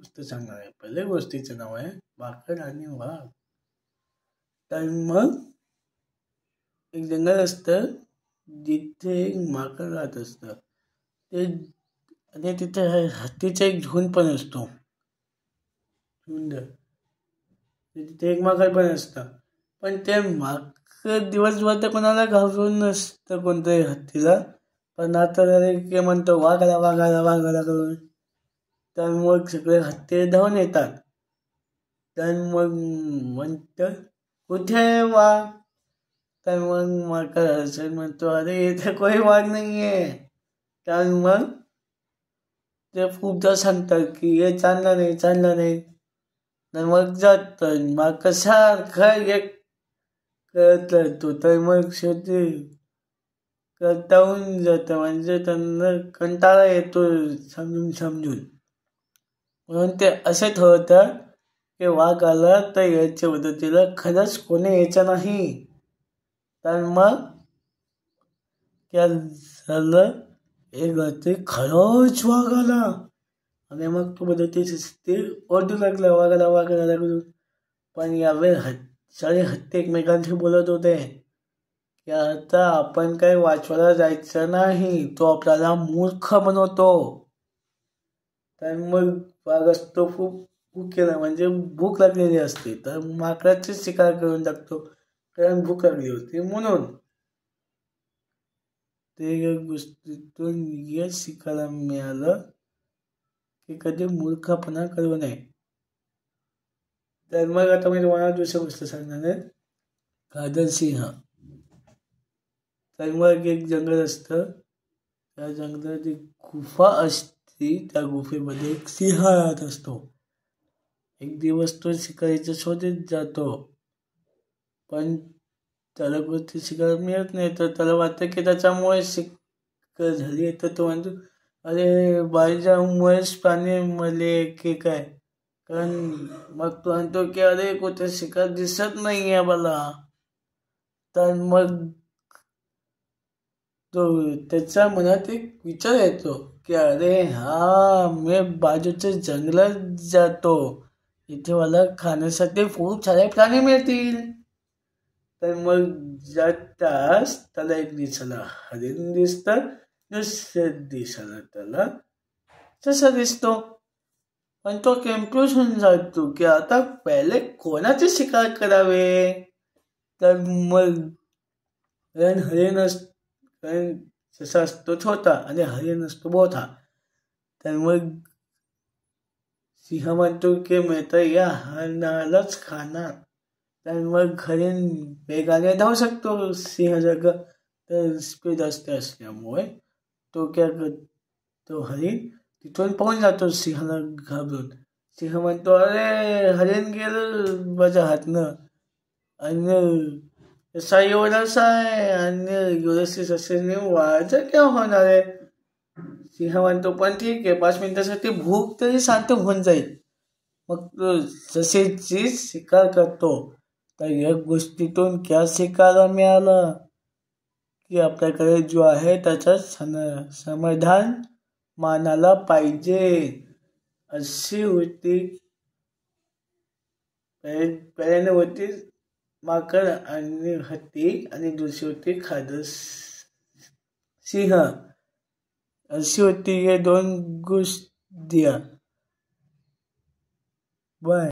गोष्ट सांगणार आहे. पहिल्या गोष्टीचं नाव आहे माकड आणि वाघ. तर मग एक जंगल असतं जिथे एक माकड राहत असतं. ते आणि तिथे हत्तीचा एक झुंड पण असतो. झुंड तिथे एक माकड पण असतं. पण ते माकड दिवसभर तर कोणाला घाबरून नसतं कोणत्याही हत्तीला. पण आता जर म्हणतो वाघाला वाघाला वाघाला करून, तर मग सगळे हत्ती धावून येतात. तर मग म्हणतं कुठे आहे वाघ? तर मग माकड हसत म्हणतो अरे इथे कोणी वाघ नाही आहे. तर मग ते खूपदा सांगतात की हे चाललं नाही चाललं नाही. तर मग जातं माकड सारखं एक करत राहतो. तर मग शेवटी कंटाळून जातं, म्हणजे त्यांना कंटाळा येतो समजून समजून. म्हणून ते असे ठरवतात की वाघ आला तर याच्या मदतीला खरंच कोणी यायचं नाही. तर मग क्या झालं, एक रात्री खरंच वाघ आला आणि मग तो मदतीसाठी ओरडू लागला वाघाला वाघाला लागून. पण यावेळी सारे हत्ती एकमेकांशी बोलत होते की आता आपण काही वाचवायला जायचं नाही, तो आपल्याला मूर्ख बनवतो. तर मग वाघ असतो खूप भुकेला, म्हणजे भूक लागलेली असते, तर माकडाची शिकार करून टाकतो कारण भूक लागली होती म्हणून. ते या गोष्टीतून हे शिकायला मिळालं की कधी मूर्खपणा करू नये. तर मग आता मी तुम्हाला दुसरी गोष्ट सांगणार आहे, कादर सिंह. तर मग एक जंगल असतं, त्या जंगलात एक गुफा असते. त्या गुफेमध्ये एक सिंह राहत असतो. एक दिवस तो शिकारीच्या शोधीत जातो, पण त्याला गोष्टी शिकायला मिळत नाही. तर त्याला वाटतं की त्याच्यामुळे शिकार झाली. तर तो म्हणतो अरे बाईच्यामुळेच प्राणी मरले की काय. कारण मग तो म्हणतो की अरे कुठे शिकार दिसत नाही आहे मला. तर मग तो त्याच्या मनात एक विचार येतो की अरे हा मी बाजूच्या जंगलात जातो, इथे मला खाण्यासाठी खूप सारे प्राणी मिळतील. तर मग जाताच त्याला एक दिवसाला हरिण दिसतं, दुसऱ्या दिवसाला त्याला ससा दिसतो. पण तो कन्फ्यूज होऊन जातो की आता पहिले कोणाचे शिकार करावे. तर मग हरिण कारण ससा असतो छोटा आणि हरिण असतो मोठा. तर मग सिंह म्हणतो की मी तर या हरणालाच खाणार. तर मग हरिण वेगाने धावू शकतो सिंहासारखं, तर स्पीड असल्यामुळे तो काय करतो, हरिण तिथून पळून जातो सिंहाला घाबरून. सिंह म्हणतो अरे हरिण गेलं माझ्या हातनं, आणि तसा एवढासा आहे आणि एवढंशी ससेने वाढायचं केव्हा होणार आहे. सिंह म्हणतो पण ठीक आहे, 5 मिनिटासाठी भूक तरी शांत होऊन जाईल. मग तो ससेची शिकार करतो. तर या गोष्टीतून क्या शिकायला मिळालं की आपल्याकडे जो आहे त्याचं समाधान मानायला पाहिजे. अशी होती पहिल्यांदा होती माकड आणि हत्ती, आणि दुसरी होती खादर सिंह. अशी होती हे 2 गोष्टी. बाय.